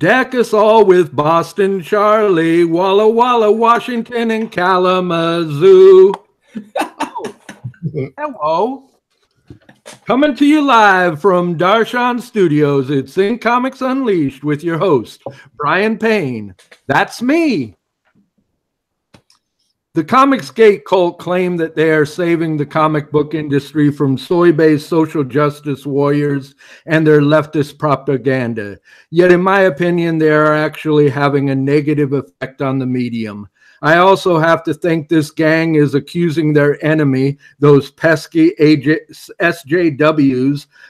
Deck us all with Boston Charlie, Walla Walla, Washington, and Kalamazoo. Oh, hello. Coming to you live from Darshan Studios, it's Zinc Comics Unleashed with your host, Brian Payne. That's me. The Comicsgate cult claim that they are saving the comic book industry from soy-based social justice warriors and their leftist propaganda. Yet, in my opinion, they are actually having a negative effect on the medium. I also have to think this gang is accusing their enemy, those pesky SJWs,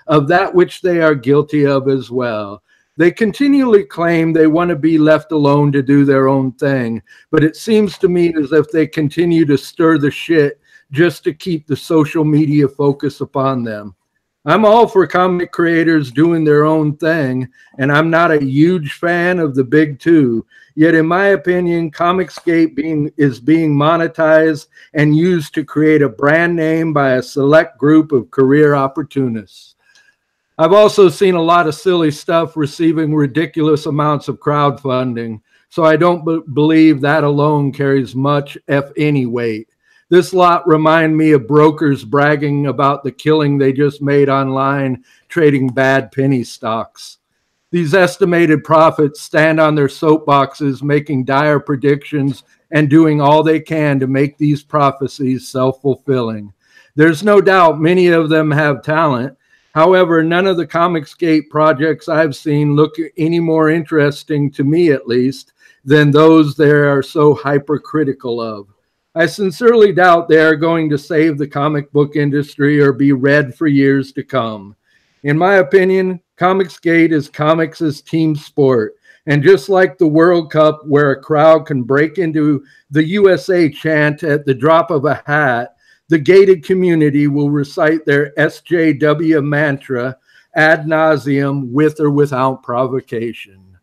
of that which they are guilty of as well. They continually claim they want to be left alone to do their own thing, but it seems to me as if they continue to stir the shit just to keep the social media focus upon them. I'm all for comic creators doing their own thing, and I'm not a huge fan of the big two. Yet, in my opinion, Comicsgate is being monetized and used to create a brand name by a select group of career opportunists. I've also seen a lot of silly stuff receiving ridiculous amounts of crowdfunding, so I don't believe that alone carries much, if any, weight. This lot remind me of brokers bragging about the killing they just made online trading bad penny stocks. These estimated profits stand on their soapboxes making dire predictions and doing all they can to make these prophecies self-fulfilling. There's no doubt many of them have talent. However, none of the Comicsgate projects I've seen look any more interesting, to me at least, than those they are so hypercritical of. I sincerely doubt they are going to save the comic book industry or be read for years to come. In my opinion, Comicsgate is comics' team sport. And just like the World Cup, where a crowd can break into the USA chant at the drop of a hat, the gated community will recite their SJW mantra ad nauseum with or without provocation.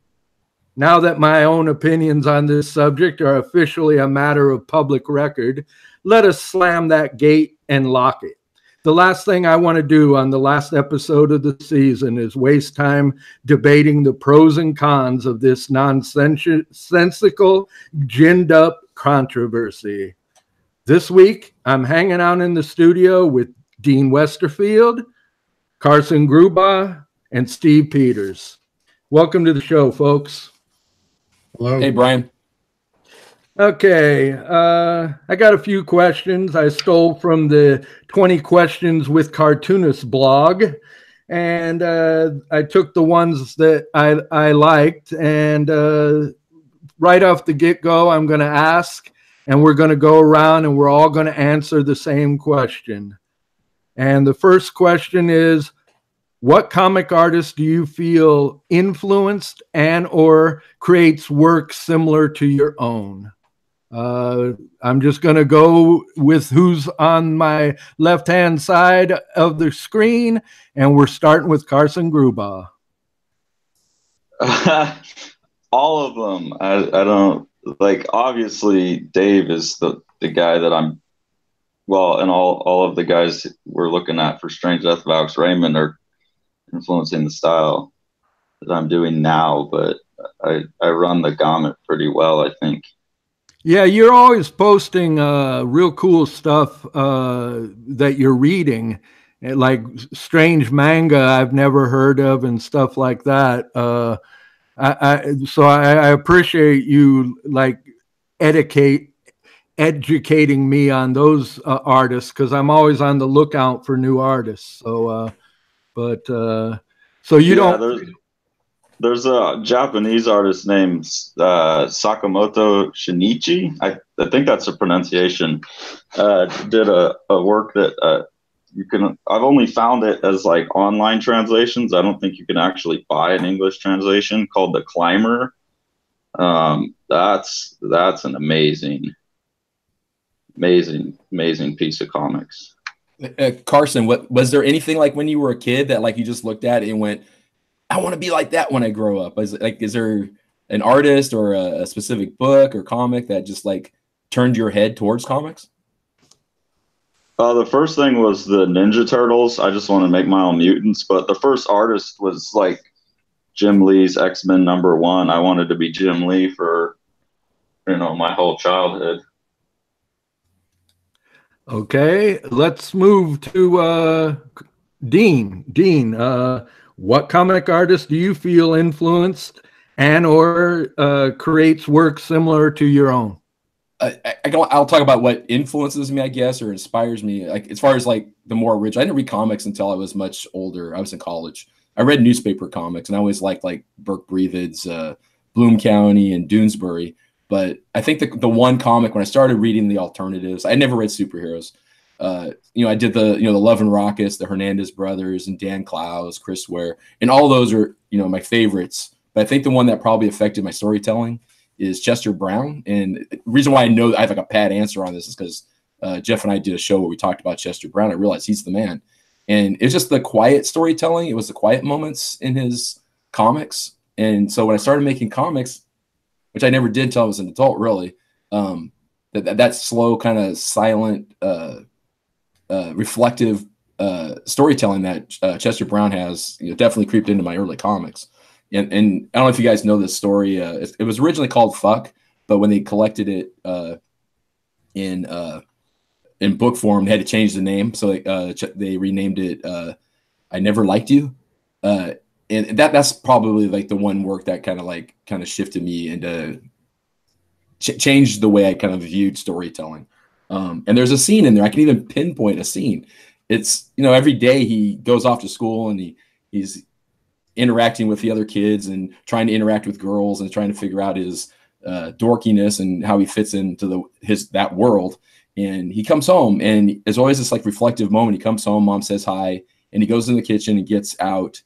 Now that my own opinions on this subject are officially a matter of public record, let us slam that gate and lock it. The last thing I want to do on the last episode of the season is waste time debating the pros and cons of this nonsensical, ginned up controversy. This week, I'm hanging out in the studio with Dean Westerfield, Carson Grubaugh, and Steve Peters. Welcome to the show, folks. Hello. Hey, Brian. Okay, I got a few questions I stole from the 20 Questions with Cartoonists blog, and I took the ones that I liked, and right off the get-go, I'm going to ask, and we're going to go around and we're all going to answer the same question. And the first question is, what comic artist do you feel influenced and or creates work similar to your own? I'm just going to go with who's on my left-hand side of the screen, and we're starting with Carson Grubaugh. All of them. I don't... Like, obviously, Dave is the guy that I'm, well, and all of the guys we're looking at for Strange Death of Alex Raymond are influencing the style that I'm doing now, but I run the gamut pretty well, I think. Yeah, you're always posting real cool stuff that you're reading, like strange manga I've never heard of and stuff like that. So I appreciate you like educating me on those artists, because I'm always on the lookout for new artists. So, so you don't. There's a Japanese artist named Sakamoto Shinichi. I think that's the pronunciation. Did a work that you can. I've only found it as like online translations. I don't think you can actually buy an English translation, called The Climber. That's an amazing piece of comics. Carson, what was there anything like when you were a kid that like you just looked at it and went, I want to be like that when I grow up? Is there an artist or a specific book or comic that just like turned your head towards comics? The first thing was the Ninja Turtles. I just want to make my own mutants, but the first artist was like Jim Lee's X-Men #1. I wanted to be Jim Lee for, my whole childhood. Okay, let's move to Dean. Dean, what comic artist do you feel influenced and or creates work similar to your own? I'll talk about what influences me, I guess, or inspires me. Like as far as like the more original, I didn't read comics until I was much older. I was in college. I read newspaper comics, and I always liked like Burke Breathitt's Bloom County and Doonesbury. But I think the one comic when I started reading the alternatives, I never read superheroes. I did the Love and Rockets, the Hernandez brothers, and Dan Clowes, Chris Ware, and all those are my favorites. But I think the one that probably affected my storytelling is Chester Brown. And the reason why I know I have like a pat answer on this is because Jeff and I did a show where we talked about Chester Brown. I realized he's the man. And it's just the quiet storytelling. It was the quiet moments in his comics. And so when I started making comics, which I never did until I was an adult, really, that slow, kind of silent, reflective storytelling that Chester Brown has definitely creeped into my early comics. And I don't know if you guys know this story. It was originally called Fuck, but when they collected it in book form, they had to change the name. So they renamed it I Never Liked You. And that's probably like the one work that kind of shifted me into changed the way I kind of viewed storytelling. And there's a scene in there. I can even pinpoint a scene. It's, every day he goes off to school and he's interacting with the other kids and trying to interact with girls and trying to figure out his dorkiness and how he fits into that world. And he comes home and there's always this like reflective moment. He comes home, mom says hi, and he goes in the kitchen and gets out.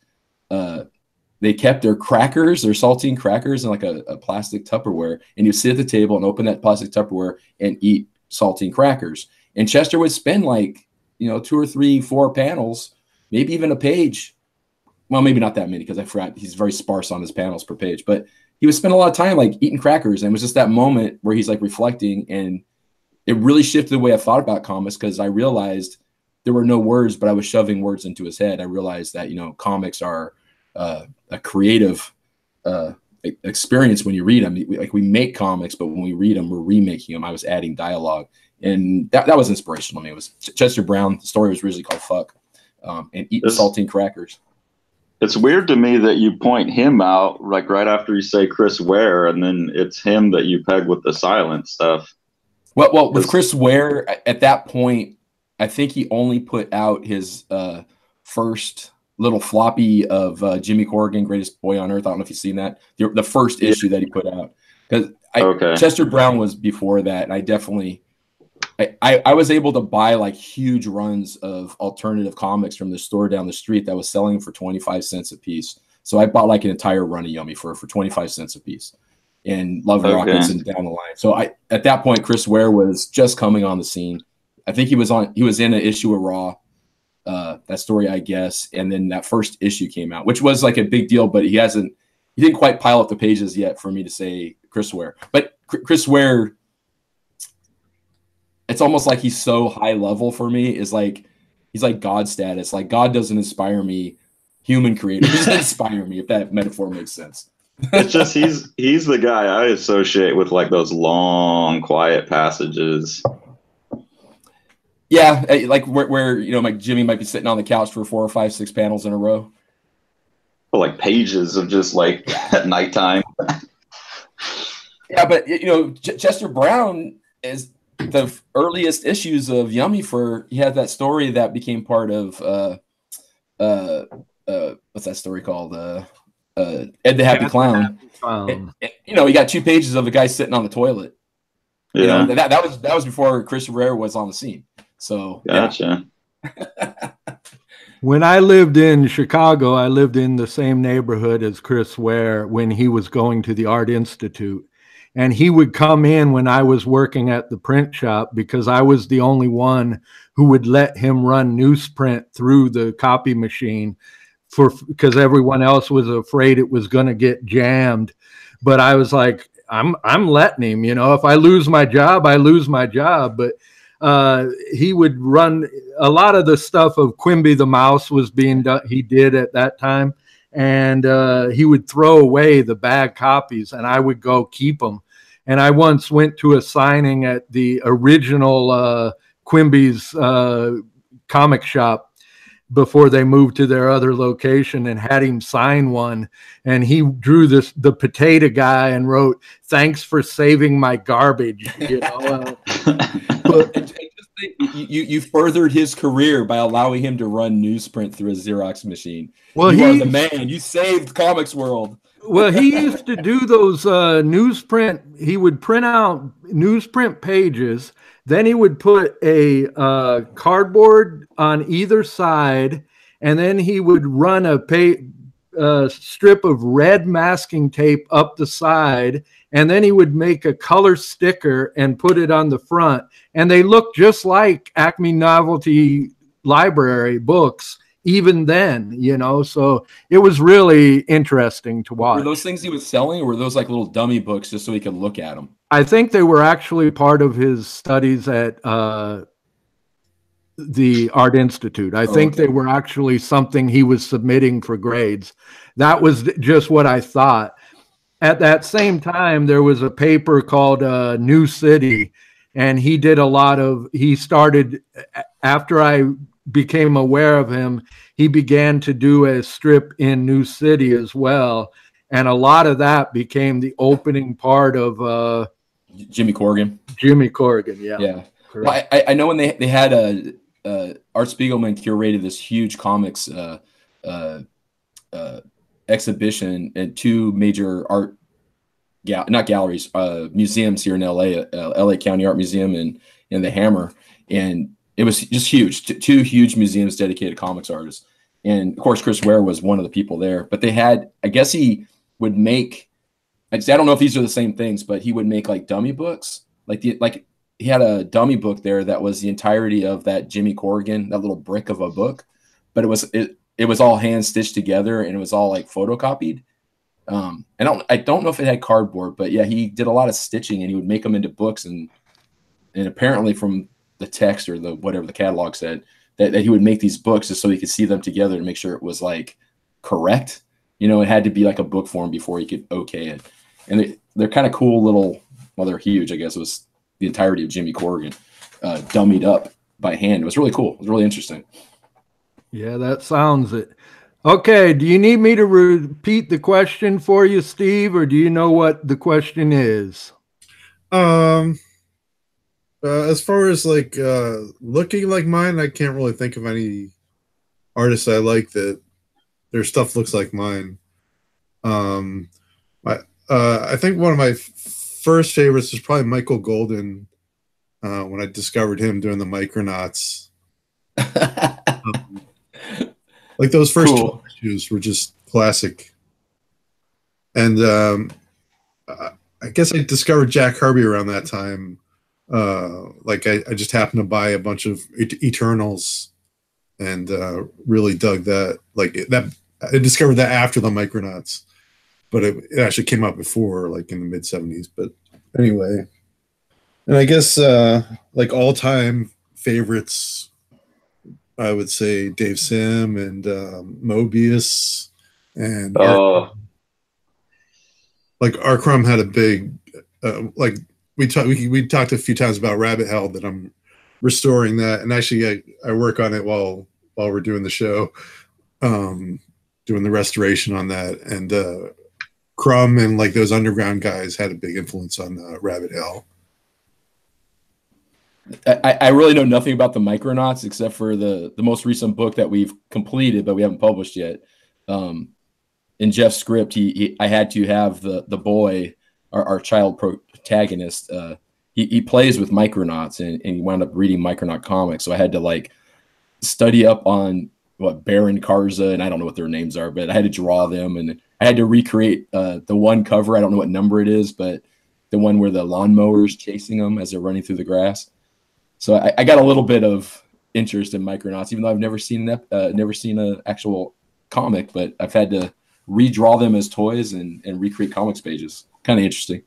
They kept their crackers, their saltine crackers in like a plastic Tupperware. And you sit at the table and open that plastic Tupperware and eat saltine crackers. And Chester would spend like, 2 or 3, 4 panels, maybe even a page. Well, maybe not that many because I forgot he's very sparse on his panels per page, but he would spend a lot of time like eating crackers. And it was just that moment where he's like reflecting, and it really shifted the way I thought about comics because I realized there were no words, but I was shoving words into his head. I realized that, comics are a creative experience when you read them. We make comics, but when we read them, we're remaking them. I was adding dialogue, and that was inspirational to me. It was Chester Brown. The story was originally called Fuck, and eating saltine crackers. It's weird to me that you point him out like right after you say Chris Ware, and then it's him that you peg with the silent stuff. Well, with Chris Ware at that point, I think he only put out his first little floppy of Jimmy Corrigan, Greatest Boy on Earth. I don't know if you've seen that. The first issue that he put out. Because Chester Brown was before that, and I definitely I was able to buy like huge runs of alternative comics from the store down the street that was selling for 25 cents a piece. So I bought like an entire run of Yummy for 25 cents a piece, and Love and Rockets and down the line. So at that point, Chris Ware was just coming on the scene. I think he was in an issue of Raw, that story, I guess. And then that first issue came out, which was like a big deal, but he didn't quite pile up the pages yet for me to say Chris Ware. But Chris Ware, it's almost like he's so high level for me. He's like God status. Like God doesn't inspire me. Human creators inspire me, if that metaphor makes sense. It's just he's the guy I associate with like those long, quiet passages. Yeah, like where like Jimmy might be sitting on the couch for 4 or 5, 6 panels in a row. Like pages of just like at nighttime. Yeah, but Chester Brown is the earliest issues of Yummy. He had that story that became part of what's that story called? Ed the Happy Clown. And, you got 2 pages of a guy sitting on the toilet. Yeah, that was before Chris Ware was on the scene. So gotcha. Yeah. When I lived in Chicago, I lived in the same neighborhood as Chris Ware when he was going to the Art Institute. And he would come in when I was working at the print shop because I was the only one who would let him run newsprint through the copy machine because everyone else was afraid it was going to get jammed. But I was like, I'm letting him, if I lose my job, I lose my job. But he would run a lot of the stuff of Quimby the Mouse was being done. He did at that time. and he would throw away the bad copies, and I would go keep them. And I once went to a signing at the original Quimby's comic shop before they moved to their other location, and had him sign one. And he drew the potato guy and wrote, "Thanks for saving my garbage." But you furthered his career by allowing him to run newsprint through a Xerox machine. Well, you are the man. You saved comics world. Well, he used to do those newsprint. He would print out newsprint pages. Then he would put a cardboard on either side, and then he would run a strip of red masking tape up the side, and then he would make a color sticker and put it on the front. And they looked just like Acme Novelty Library books even then, so it was really interesting to watch. Were those things he was selling, or were those like little dummy books just so he could look at them? I think they were actually part of his studies at the Art Institute. I think they were actually something he was submitting for grades. That was just what I thought. At that same time, there was a paper called New City, and he started, after I became aware of him, he began to do a strip in New City as well. And a lot of that became the opening part of Jimmy Corrigan. Yeah. Yeah. Well, I know when they had Art Spiegelman curated this huge comics exhibition at two major art museums here in LA, LA County Art Museum and the Hammer. And it was just huge. Two huge museums dedicated to comics artists. And of course, Chris Ware was one of the people there. But they had, I guess he would make, I don't know if these are the same things, but he would make like dummy books. Like he had a dummy book there that was the entirety of that Jimmy Corrigan, that little brick of a book. But it was all hand stitched together, and it was all like photocopied. I don't know if it had cardboard, but yeah, he did a lot of stitching, and he would make them into books. And apparently from the text or whatever the catalog said, that he would make these books just so he could see them together to make sure it was like correct. It had to be like a book form before he could okay it. And they're kind of cool little, well, they're huge. I guess it was the entirety of Jimmy Corrigan dummied up by hand. It was really cool. It was really interesting. Yeah, that sounds it. Okay, do you need me to repeat the question for you, Steve, or do you know what the question is? As far as like looking like mine, I can't really think of any artists I like that their stuff looks like mine. I think one of my first favorites is probably Michael Golden. When I discovered him doing the Micronauts, like those first two issues were just classic. And I guess I discovered Jack Kirby around that time. I just happened to buy a bunch of Eternals and really dug that. I discovered that after the Micronauts, but it actually came out before, like in the mid 70s. But anyway, and I guess all-time favorites, I would say Dave Sim and Mobius and Art Crumb had a big we talked a few times about Rabbit Hell, that I'm restoring that, and actually I work on it while we're doing the show, doing the restoration on that. And Crumb and like those underground guys had a big influence on Rabbit Hell. I really know nothing about the Micronauts except for the most recent book that we've completed but we haven't published yet. In Jeff's script, I had to have the boy, our child protagonist, he plays with Micronauts, and he wound up reading Micronaut comics. So I had to like study up on Baron Karza, and I don't know what their names are, but I had to draw them, and I had to recreate the one cover. I don't know what number it is, but the one where the lawnmower's chasing them as they're running through the grass. So I got a little bit of interest in Micronauts, even though I've never seen an actual comic, but I've had to redraw them as toys and recreate comics pages. Kind of interesting.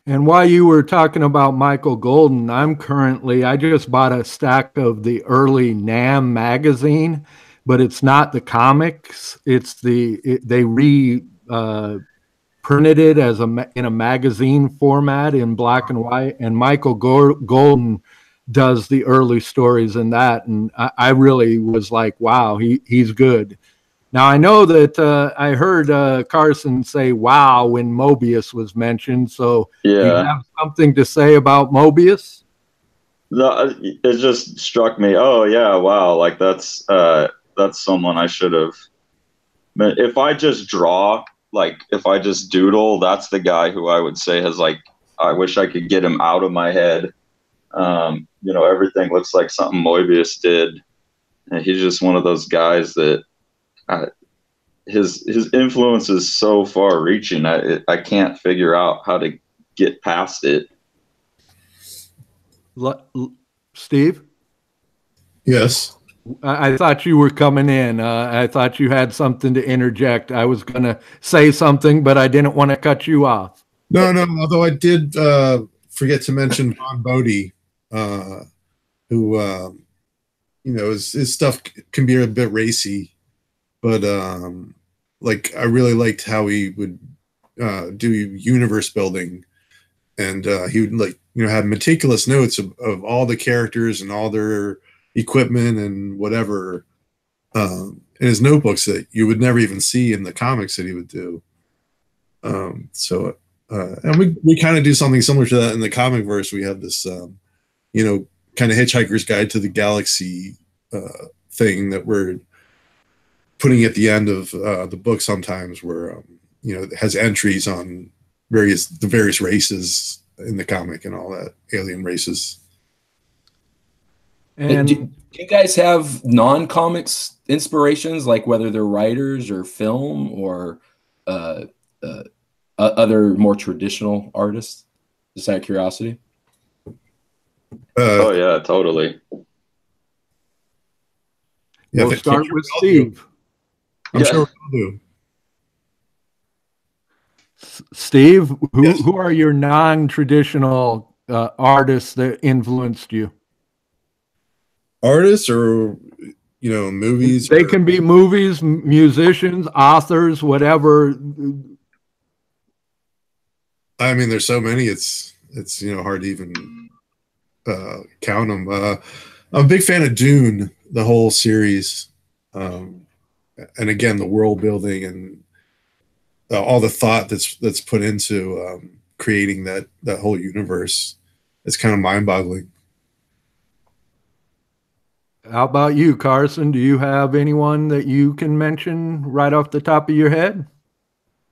And while you were talking about Michael Golden, I just bought a stack of the early NAM magazine but it's not the comics. It's they printed it as in a magazine format in black and white, and Michael Golden does the early stories in that, and I really was like, wow, he's good. Now I know that I heard Carson say wow when Mobius was mentioned, so do you have something to say about Mobius? No, it just struck me. Oh yeah, wow! Like that's someone I should have. If I just draw, like if I just doodle, that's the guy who I would say has like. I wish I could get him out of my head. You know, everything looks like something Mobius did, and he's just one of those guys that his influence is so far-reaching. I can't figure out how to get past it. Steve? Yes. I thought you were coming in. I thought you had something to interject. I was going to say something, but I didn't want to cut you off. No. Although I did forget to mention Von Bodie, who, you know, his stuff can be a bit racy, but like I really liked how he would do universe building, and he would like, you know, have meticulous notes of all the characters and all their equipment and whatever in his notebooks that you would never even see in the comics that he would do. And we kind of do something similar to that in the comic verse. We have this, you know, kind of Hitchhiker's Guide to the Galaxy thing that we're putting at the end of the book sometimes, where you know, it has entries on the various races in the comic and all that, alien races. And do you guys have non-comics inspirations, like whether they're writers or film or other more traditional artists? Just out of curiosity. Oh yeah, totally. Yeah, we'll start with Steve. I'm sure we'll do. Steve, who are your non-traditional artists that influenced you? Artists, or you know, movies? They can be movies, musicians, authors, whatever. I mean, there's so many. It's you know, hard to even count them. I'm a big fan of Dune, the whole series, and again, the world building and all the thought that's put into creating that whole universe. It's kind of mind-boggling. How about you, Carson? Do you have anyone that you can mention right off the top of your head?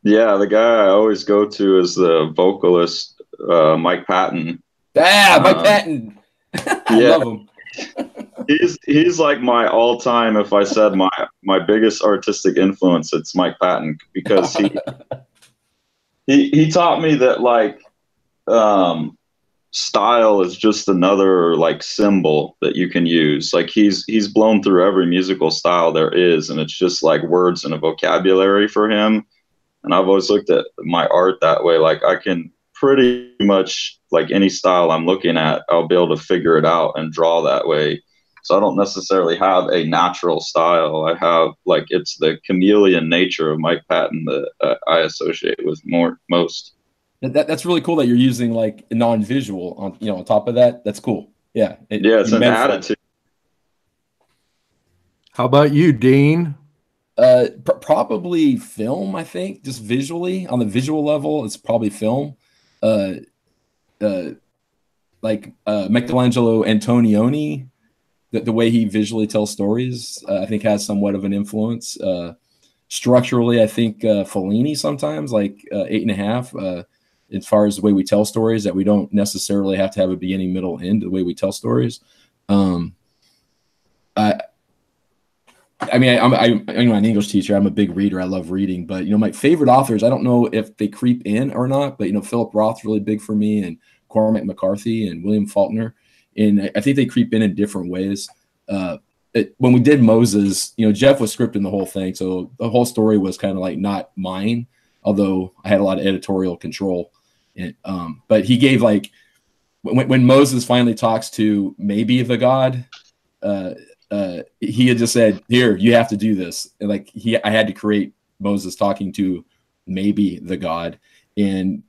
Yeah, the guy I always go to is the vocalist, Mike Patton. Mike Patton. I love him. He's like my all-time. If I said my biggest artistic influence, it's Mike Patton, because he taught me that like style is just another like symbol that you can use. Like he's blown through every musical style there is, and it's just like words and a vocabulary for him. And I've always looked at my art that way. Like I can pretty much, like any style I'm looking at, I'll be able to figure it out and draw that way. So I don't necessarily have a natural style. I have like, it's the chameleon nature of Mike Patton that I associate with most. That's really cool that you're using like non-visual on, you know, on top of that. That's cool. Yeah. It's an attitude. How about you, Dean? Probably film, I think, just visually. On the visual level, it's probably film. Like Michelangelo Antonioni, the way he visually tells stories, I think has somewhat of an influence. Structurally, I think Fellini sometimes, like 8.5, as far as the way we tell stories, that we don't necessarily have to have a beginning, middle, end, the way we tell stories. I mean, I'm an English teacher. I'm a big reader. I love reading. But, you know, my favorite authors, I don't know if they creep in or not, but, you know, Philip Roth's really big for me, and Cormac McCarthy and William Faulkner. And I think they creep in different ways. When we did Moses, you know, Jeff was scripting the whole thing. So the whole story was kind of like not mine, although I had a lot of editorial control. And, but he gave like, when Moses finally talks to maybe the God, he had just said, "Here, you have to do this." And like I had to create Moses talking to maybe the God. And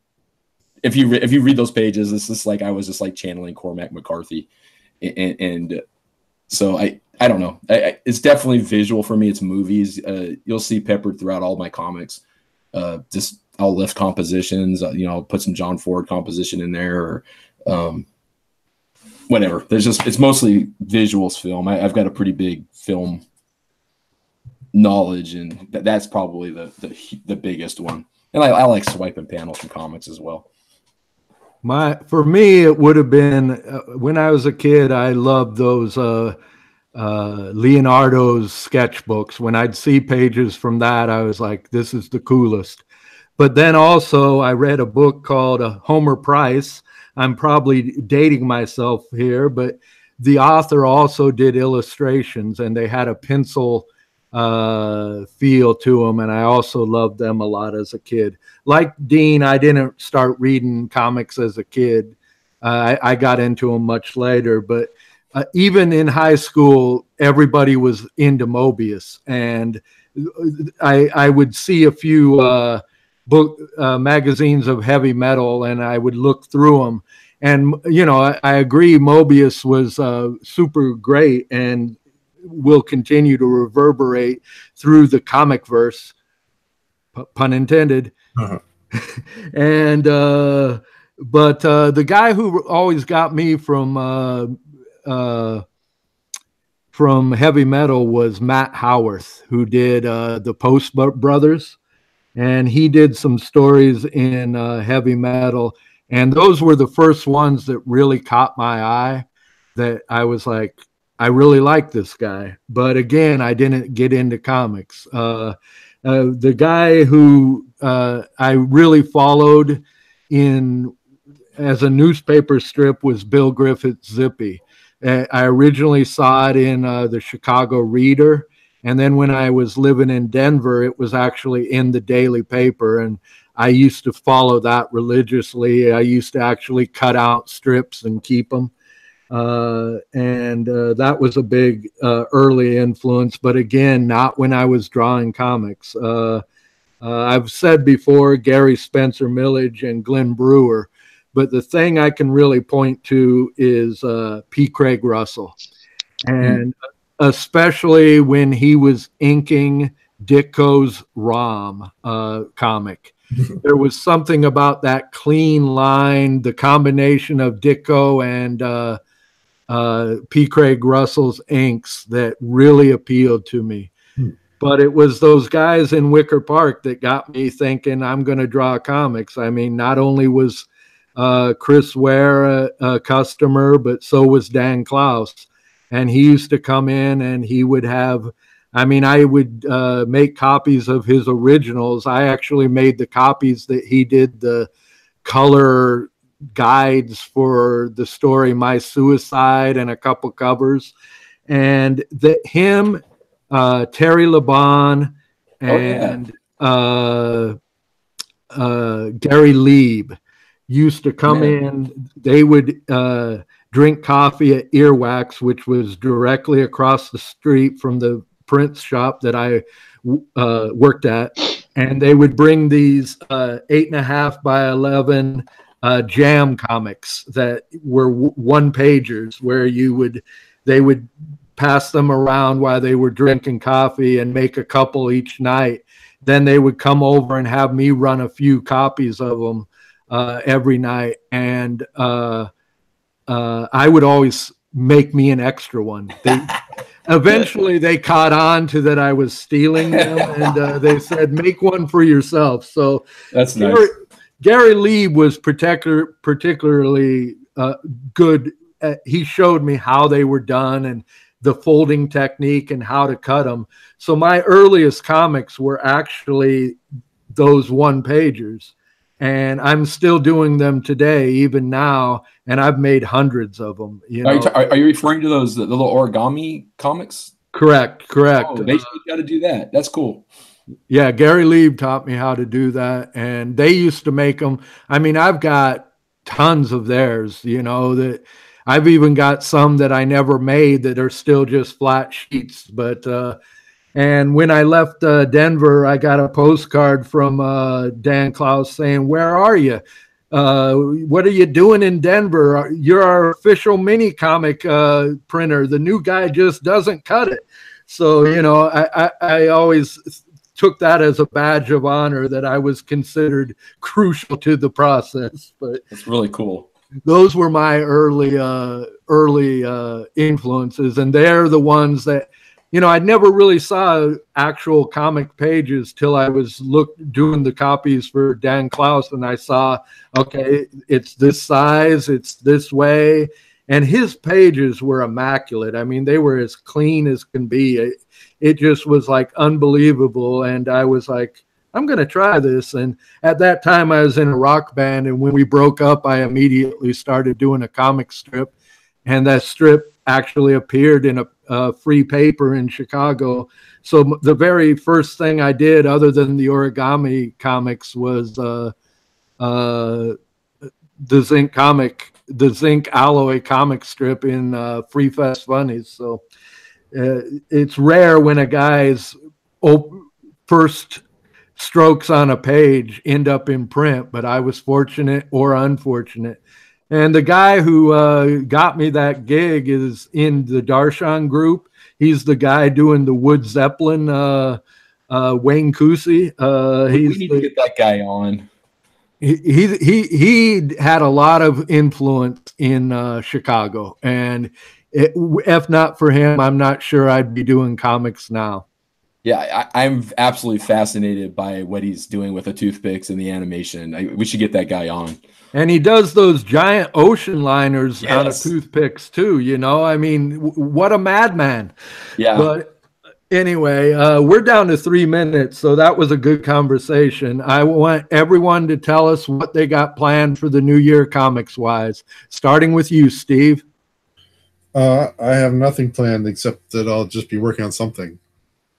if you read those pages, it's just like I was just like channeling Cormac McCarthy, and so I don't know. It's definitely visual for me. It's movies. You'll see peppered throughout all my comics. Just I'll lift compositions. I'll put some John Ford composition in there, or whatever. It's mostly visuals film. I've got a pretty big film knowledge, and that's probably the biggest one. And I like swiping panels from comics as well. For me, it would have been when I was a kid. I loved those Leonardo's sketchbooks. When I'd see pages from that, I was like, "This is the coolest." But then also, I read a book called Homer Price. I'm probably dating myself here, but the author also did illustrations, and they had a pencil feel to them, and I also loved them a lot as a kid. Like Dean, I didn't start reading comics as a kid. I got into them much later, but even in high school, everybody was into Mobius, and I would see a few magazines of heavy metal, and I would look through them. And, I agree, Mobius was super great and will continue to reverberate through the comic verse, pun intended. Uh-huh. And but the guy who always got me from heavy metal was Matt Howarth, who did the Post Brothers, and he did some stories in heavy metal, and those were the first ones that really caught my eye, that I was like, I really like this guy. But again, I didn't get into comics. The guy who I really followed as a newspaper strip was Bill Griffith's Zippy. I originally saw it in the Chicago Reader, and then when I was living in Denver, it was actually in the daily paper, and I used to follow that religiously. I used to actually cut out strips and keep them. And that was a big early influence, but again, not when I was drawing comics. I've said before, Gary Spencer Millage and Glenn Brewer, but the thing I can really point to is P. Craig Russell, and especially when he was inking Ditko's Rom comic. There was something about that clean line, the combination of Ditko and P. Craig Russell's inks, that really appealed to me. But it was those guys in Wicker Park that got me thinking I'm going to draw comics. I mean, not only was Chris Ware a customer, but so was Dan Klaus. And he used to come in and he would have, I would make copies of his originals. I actually made the copies that he did the color guides for the story My Suicide and a couple covers. And him, Terry Laban, and Gary Lieb used to come in. They would drink coffee at Earwax, which was directly across the street from the print shop that I worked at. And they would bring these 8.5 by 11 jam comics that were one pagers, where they would pass them around while they were drinking coffee and make a couple each night. Then they would come over and have me run a few copies of them every night. And I would always make me an extra one. Eventually they caught on to that I was stealing them, and they said, make one for yourself. So that's nice. Gary Lieb was particularly good. He showed me how they were done and the folding technique and how to cut them. So my earliest comics were actually those one pagers, and I'm still doing them today, even now. And I've made hundreds of them. Are you referring to those the little origami comics? Correct. Oh, they got to do that. That's cool. Yeah, Gary Lieb taught me how to do that, and they used to make them. I've got tons of theirs. That I've even got some that I never made that are still just flat sheets. But and when I left Denver, I got a postcard from Dan Klaus saying, "Where are you? What are you doing in Denver? You're our official mini comic printer. The new guy just doesn't cut it." So, you know, I always took that as a badge of honor that I was considered crucial to the process. But it's really cool. Those were my early influences, and they're the ones that, you know, I never really saw actual comic pages till I was doing the copies for Dan Klaus, and I saw, okay, it's this size, it's this way, and his pages were immaculate. I mean, they were as clean as can be. It just was like unbelievable, and I was like, I'm going to try this. And at that time, I was in a rock band, and when we broke up, I immediately started doing a comic strip, and that strip actually appeared in a free paper in Chicago. So the very first thing I did, other than the origami comics, was the Zinc Alloy comic strip in Free Fest Funnies. So it's rare when a guy's first strokes on a page end up in print, but I was fortunate or unfortunate. And the guy who got me that gig is in the Darshan group. He's the guy doing the Wood Zeppelin, Wayne Cousy. We need to get that guy on. He had a lot of influence in Chicago, and if not for him, I'm not sure I'd be doing comics now. Yeah, I'm absolutely fascinated by what he's doing with the toothpicks and the animation. We should get that guy on. And he does those giant ocean liners out of toothpicks too, you know? I mean, what a madman. Yeah. But anyway, we're down to 3 minutes, so that was a good conversation. I want everyone to tell us what they got planned for the new year comics-wise, starting with you, Steve. I have nothing planned except that I'll just be working on something.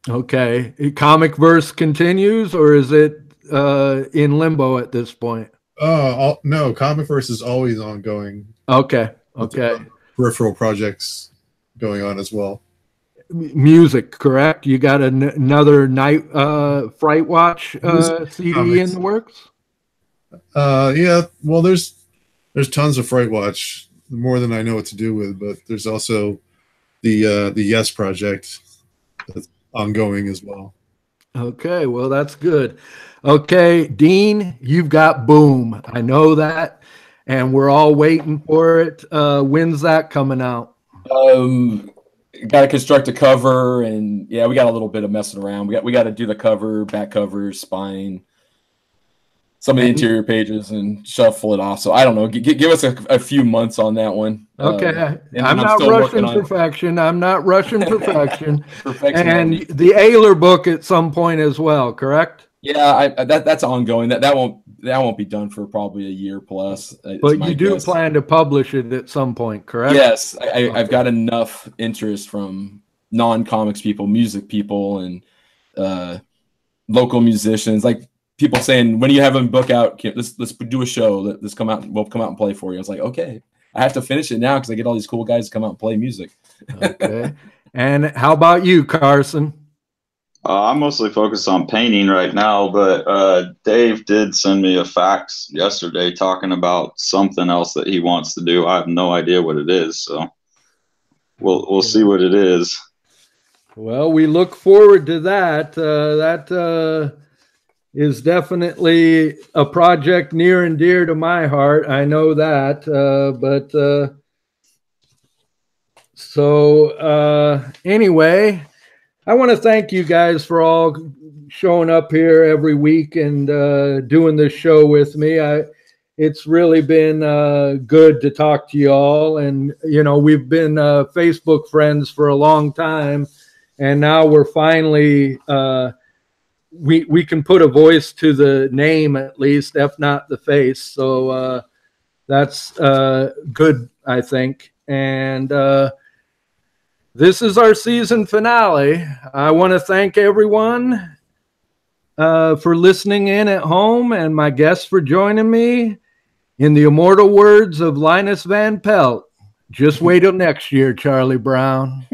Okay. Comic verse continues, or is it in limbo at this point? No, comic verse is always ongoing. Okay. Peripheral projects going on as well. Music, correct? You got another Night Fright Watch CD comics in the works? Yeah. Well, there's tons of Fright Watch, more than I know what to do with, but there's also the Yes Project that's ongoing as well. Okay, well, that's good. Okay, Dean, you've got Boom. I know that, and we're all waiting for it. When's that coming out? Got to construct a cover, and yeah, we got a little bit of messing around. We got to do the cover, back cover, spine, some of the interior pages, and shuffle it off. So I don't know. Give us a few months on that one. Okay, I'm not rushing perfection. I'm not rushing perfection. Perfection. And the Ayler book at some point as well, correct? Yeah, that's ongoing. That won't be done for probably a year plus. But you do plan to publish it at some point, correct? Yes, I've got enough interest from non-comics people, music people, and local musicians. Like people saying, "When do you have a book out? Let's do a show. Let's come out. We'll come out and play for you." I was like, "Okay, I have to finish it now because I get all these cool guys to come out and play music." Okay. And how about you, Carson? I'm mostly focused on painting right now, but Dave did send me a fax yesterday talking about something else that he wants to do. I have no idea what it is, so we'll see what it is. Well, we look forward to that. That is definitely a project near and dear to my heart. I know that, anyway, I want to thank you guys for all showing up here every week and doing this show with me. It's really been good to talk to you all. And, you know, we've been Facebook friends for a long time. And now we're finally, we can put a voice to the name at least, if not the face. So that's good, I think. And this is our season finale. I want to thank everyone for listening in at home and my guests for joining me. In the immortal words of Linus Van Pelt, Just wait till next year, Charlie Brown.